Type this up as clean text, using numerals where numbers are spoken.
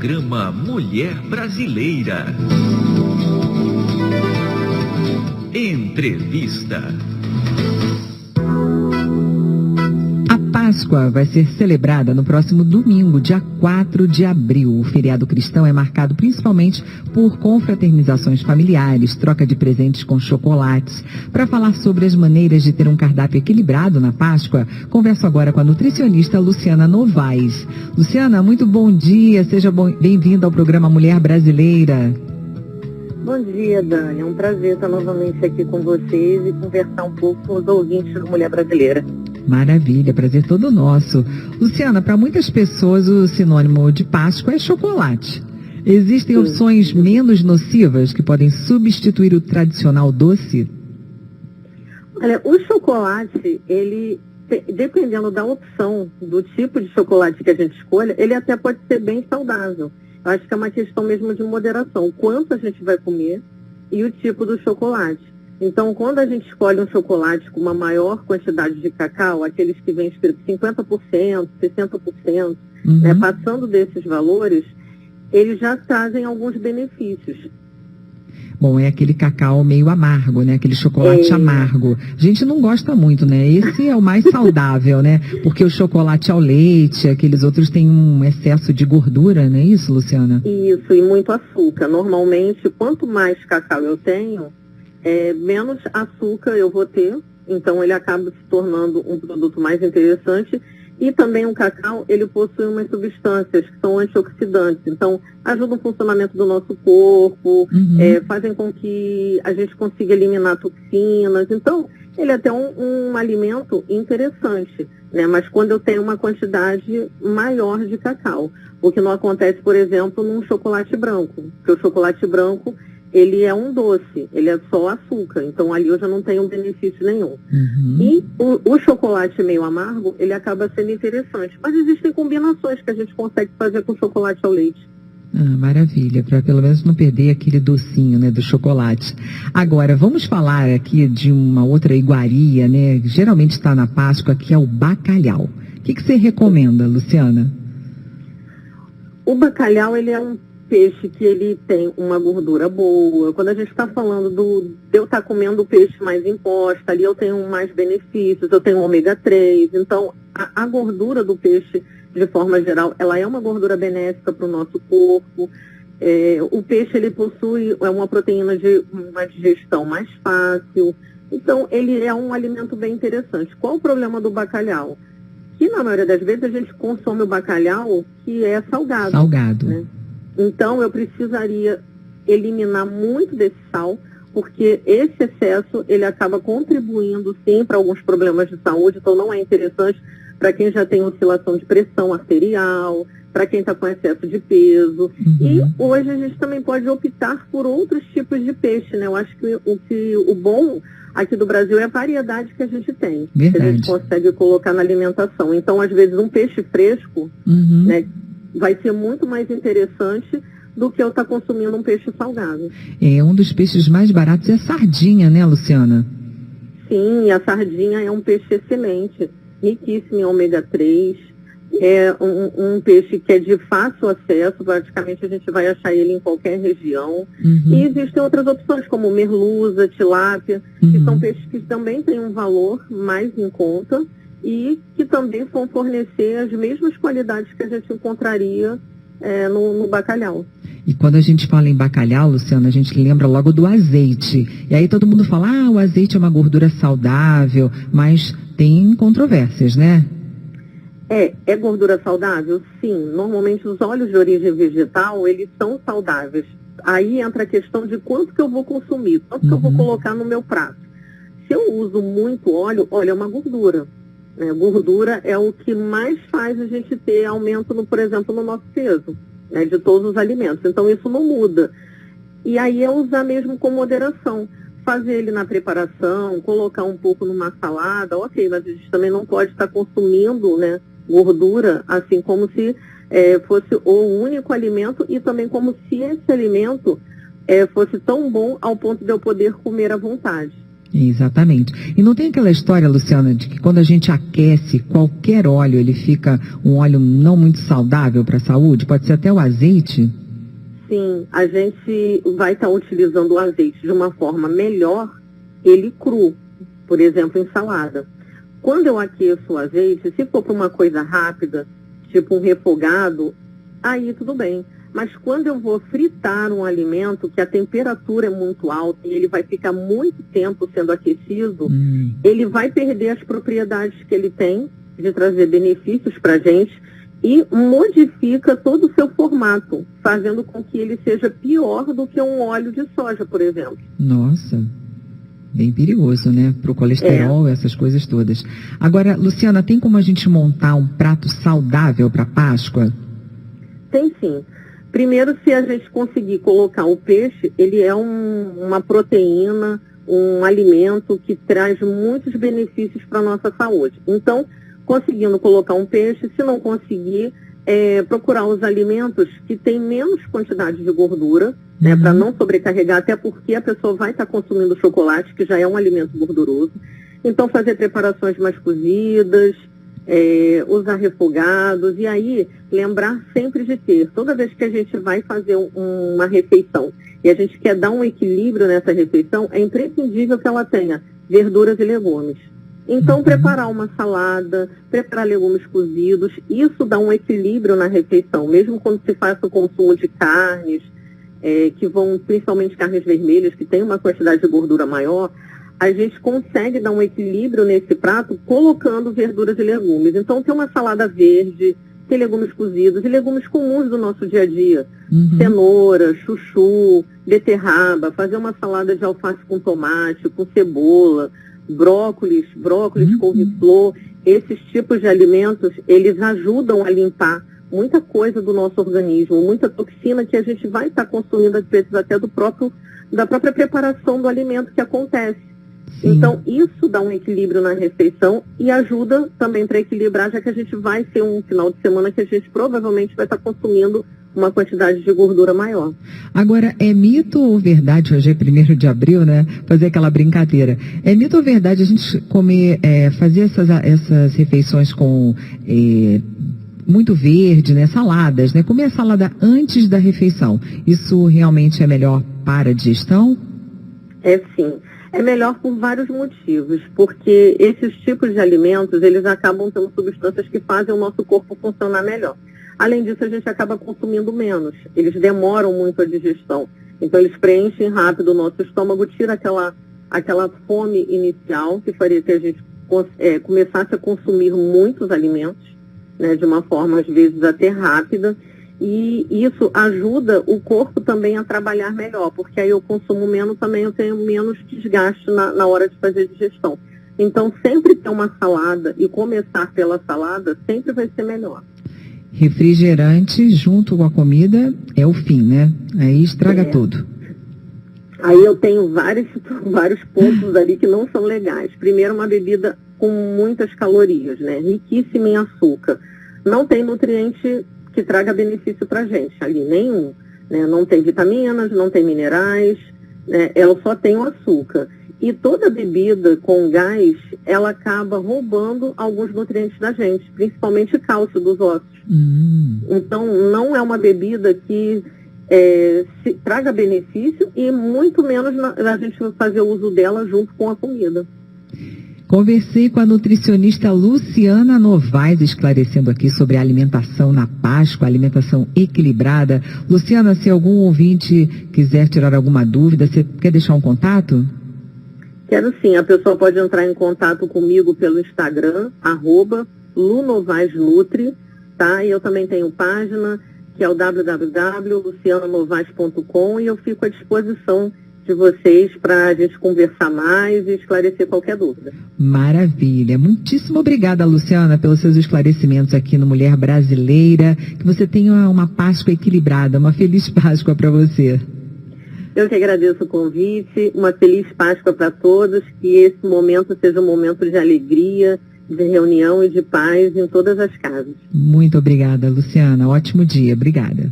Programa Mulher Brasileira. Entrevista. A Páscoa vai ser celebrada no próximo domingo, dia 4 de abril. O feriado cristão é marcado principalmente por confraternizações familiares, troca de presentes com chocolates. Para falar sobre as maneiras de ter um cardápio equilibrado na Páscoa, converso agora com a nutricionista Luciana Novaes. Luciana, muito bom dia, seja bem-vinda ao programa Mulher Brasileira. Bom dia, Dani. É um prazer estar novamente aqui com vocês e conversar um pouco com os ouvintes do Mulher Brasileira. Maravilha, prazer todo nosso. Luciana, para muitas pessoas o sinônimo de Páscoa é chocolate. Existem opções menos nocivas que podem substituir o tradicional doce? Olha, o chocolate, ele, dependendo da opção, do tipo de chocolate que a gente escolha, ele até pode ser bem saudável. Eu acho que é uma questão mesmo de moderação. O quanto a gente vai comer e o tipo do chocolate. Então, quando a gente escolhe um chocolate com uma maior quantidade de cacau, aqueles que vêm escrito 50%, 60%, né, passando desses valores, eles já trazem alguns benefícios. Bom, é aquele cacau meio amargo, né? Aquele chocolate amargo. A gente não gosta muito, né? Esse é o mais saudável, né? Porque o chocolate ao leite, aqueles outros têm um excesso de gordura, não é isso, Luciana? Isso, e muito açúcar. Normalmente, quanto mais cacau eu tenho, menos açúcar eu vou ter, então ele acaba se tornando um produto mais interessante. E também o cacau, ele possui umas substâncias que são antioxidantes, então ajudam o funcionamento do nosso corpo, fazem com que a gente consiga eliminar toxinas. Então, ele é até um alimento interessante, né? Mas quando eu tenho uma quantidade maior de cacau, o que não acontece, por exemplo, num chocolate branco, porque o chocolate branco ele é um doce, ele é só açúcar, então ali eu já não tenho benefício nenhum. E o chocolate meio amargo, ele acaba sendo interessante, mas existem combinações que a gente consegue fazer com chocolate ao leite. Maravilha, para pelo menos não perder aquele docinho, né, do chocolate. Agora, vamos falar aqui de uma outra iguaria, né, que geralmente está na Páscoa, que é o bacalhau. O que você recomenda, Luciana? O bacalhau, ele é um peixe que ele tem uma gordura boa. Quando a gente está falando de eu estar comendo o peixe mais imposto, ali eu tenho mais benefícios, eu tenho ômega 3. Então, a gordura do peixe, de forma geral, ela é uma gordura benéfica para o nosso corpo. O peixe, ele possui uma proteína de uma digestão mais fácil. Então, ele é um alimento bem interessante. Qual o problema do bacalhau? Que, na maioria das vezes, a gente consome o bacalhau que é salgado. Salgado. Né? Então, eu precisaria eliminar muito desse sal, porque esse excesso, ele acaba contribuindo, sim, para alguns problemas de saúde, então não é interessante para quem já tem oscilação de pressão arterial, para quem está com excesso de peso. E hoje a gente também pode optar por outros tipos de peixe, né? Eu acho que o bom aqui do Brasil é a variedade que a gente tem, que a gente consegue colocar na alimentação. Então, às vezes, um peixe fresco, né, vai ser muito mais interessante do que eu estar consumindo um peixe salgado. Um dos peixes mais baratos é a sardinha, né, Luciana? Sim, a sardinha é um peixe excelente, riquíssimo em ômega 3. É um peixe que é de fácil acesso, praticamente a gente vai achar ele em qualquer região. E existem outras opções, como merluza, tilápia, que são peixes que também têm um valor mais em conta e que também vão fornecer as mesmas qualidades que a gente encontraria no bacalhau. E quando a gente fala em bacalhau, Luciana, a gente lembra logo do azeite. E aí todo mundo fala, o azeite é uma gordura saudável, mas tem controvérsias, né? É gordura saudável? Sim. Normalmente os óleos de origem vegetal, eles são saudáveis. Aí entra a questão de quanto que eu vou consumir, quanto que eu vou colocar no meu prato. Se eu uso muito óleo é uma gordura. Gordura é o que mais faz a gente ter aumento, por exemplo, no nosso peso, né, de todos os alimentos. Então, isso não muda. E aí é usar mesmo com moderação. Fazer ele na preparação, colocar um pouco numa salada, ok, mas a gente também não pode estar consumindo, né, gordura, assim como se fosse o único alimento e também como se esse alimento fosse tão bom ao ponto de eu poder comer à vontade. Exatamente. E não tem aquela história, Luciana, de que quando a gente aquece qualquer óleo, ele fica um óleo não muito saudável para a saúde? Pode ser até o azeite? Sim, a gente vai estar utilizando o azeite de uma forma melhor, ele cru, por exemplo, em salada. Quando eu aqueço o azeite, se for para uma coisa rápida, tipo um refogado, aí tudo bem. Mas quando eu vou fritar um alimento que a temperatura é muito alta e ele vai ficar muito tempo sendo aquecido, ele vai perder as propriedades que ele tem de trazer benefícios para a gente e modifica todo o seu formato, fazendo com que ele seja pior do que um óleo de soja, por exemplo. Nossa, bem perigoso, né? Para o colesterol, essas coisas todas. Agora, Luciana, tem como a gente montar um prato saudável para Páscoa? Tem sim. Primeiro, se a gente conseguir colocar o peixe, ele é uma proteína, um alimento que traz muitos benefícios para a nossa saúde. Então, conseguindo colocar um peixe, se não conseguir, procurar os alimentos que têm menos quantidade de gordura, né, para não sobrecarregar, até porque a pessoa vai estar consumindo chocolate, que já é um alimento gorduroso. Então, fazer preparações mais cozidas, usar refogados, e aí lembrar sempre de ter, toda vez que a gente vai fazer uma refeição e a gente quer dar um equilíbrio nessa refeição, é imprescindível que ela tenha verduras e legumes. Então, preparar uma salada, preparar legumes cozidos, isso dá um equilíbrio na refeição, mesmo quando se faz o consumo de carnes, que vão, principalmente carnes vermelhas, que tem uma quantidade de gordura maior, a gente consegue dar um equilíbrio nesse prato colocando verduras e legumes. Então, tem uma salada verde, tem legumes cozidos e legumes comuns do nosso dia a dia. Cenoura, chuchu, beterraba, fazer uma salada de alface com tomate, com cebola, brócolis, couve-flor. Esses tipos de alimentos, eles ajudam a limpar muita coisa do nosso organismo, muita toxina que a gente vai estar consumindo, às vezes, até da própria preparação do alimento que acontece. Sim. Então, isso dá um equilíbrio na refeição e ajuda também para equilibrar, já que a gente vai ter um final de semana que a gente provavelmente vai estar consumindo uma quantidade de gordura maior. Agora, é mito ou verdade, hoje é 1º de abril, né? Fazer aquela brincadeira. É mito ou verdade a gente comer, fazer essas refeições com muito verde, né? Saladas, né? Comer a salada antes da refeição. Isso realmente é melhor para a digestão? É sim. É melhor por vários motivos, porque esses tipos de alimentos, eles acabam tendo substâncias que fazem o nosso corpo funcionar melhor. Além disso, a gente acaba consumindo menos. Eles demoram muito a digestão. Então, eles preenchem rápido o nosso estômago, tira aquela fome inicial, que faria que a gente começasse a consumir muitos alimentos, né, de uma forma, às vezes, até rápida. E isso ajuda o corpo também a trabalhar melhor, porque aí eu consumo menos, também eu tenho menos desgaste na hora de fazer a digestão. Então, sempre ter uma salada e começar pela salada sempre vai ser melhor. Refrigerante junto com a comida é o fim, né? Aí estraga tudo. Aí eu tenho vários pontos ali que não são legais. Primeiro, uma bebida com muitas calorias, né? Riquíssima em açúcar. Não tem nutriente que traga benefício para a gente ali, nenhum. Né? Não tem vitaminas, não tem minerais, né? Ela só tem o açúcar. E toda bebida com gás, ela acaba roubando alguns nutrientes da gente, principalmente cálcio dos ossos. Então, não é uma bebida que traga benefício e muito menos a gente fazer uso dela junto com a comida. Conversei com a nutricionista Luciana Novaes, esclarecendo aqui sobre a alimentação na Páscoa, alimentação equilibrada. Luciana, se algum ouvinte quiser tirar alguma dúvida, você quer deixar um contato? Quero sim, a pessoa pode entrar em contato comigo pelo Instagram, @lunovaesnutri, tá? E eu também tenho página, que é o www.lucianonovaes.com, e eu fico à disposição de vocês para a gente conversar mais e esclarecer qualquer dúvida. Maravilha. Muitíssimo obrigada, Luciana, pelos seus esclarecimentos aqui no Mulher Brasileira. Que você tenha uma Páscoa equilibrada, uma feliz Páscoa para você. Eu que agradeço o convite, uma feliz Páscoa para todos, que esse momento seja um momento de alegria, de reunião e de paz em todas as casas. Muito obrigada, Luciana. Ótimo dia. Obrigada.